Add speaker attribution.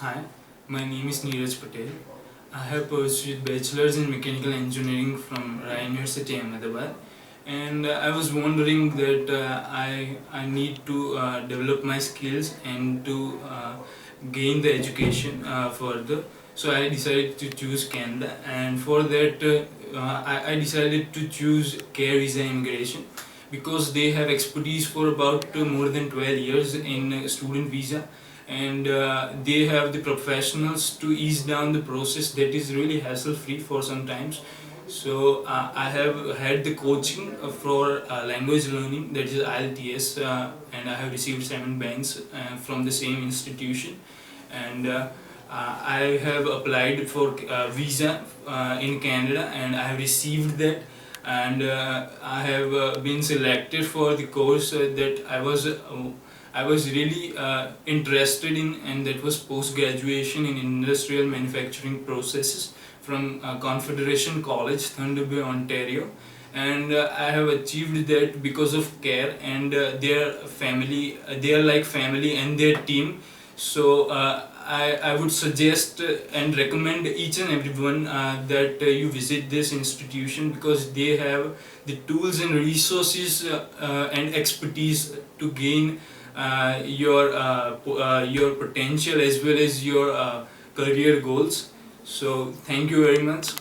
Speaker 1: Hi, my name is Neeraj Patel. I have pursued Bachelor's in Mechanical Engineering from University Ahmedabad, and I was wondering that I need to develop my skills and to gain the education further. So I decided to choose Canada, and for that I decided to choose Care Visa Immigration because they have expertise for about more than 12 years in student visa, and they have the professionals to ease down the process that is really hassle free for sometimes. So I have had the coaching for language learning, that is IELTS, and I have received 7 banks from the same institution, and I have applied for visa in Canada, and I have received that, and I have been selected for the course that I was really interested in, and that was post-graduation in industrial manufacturing processes from Confederation College, Thunder Bay, Ontario. And I have achieved that because of Care and their family. They are like family and their team. So I would suggest and recommend each and everyone that you visit this institution because they have the tools and resources and expertise to gain your potential as well as your career goals. So thank you very much.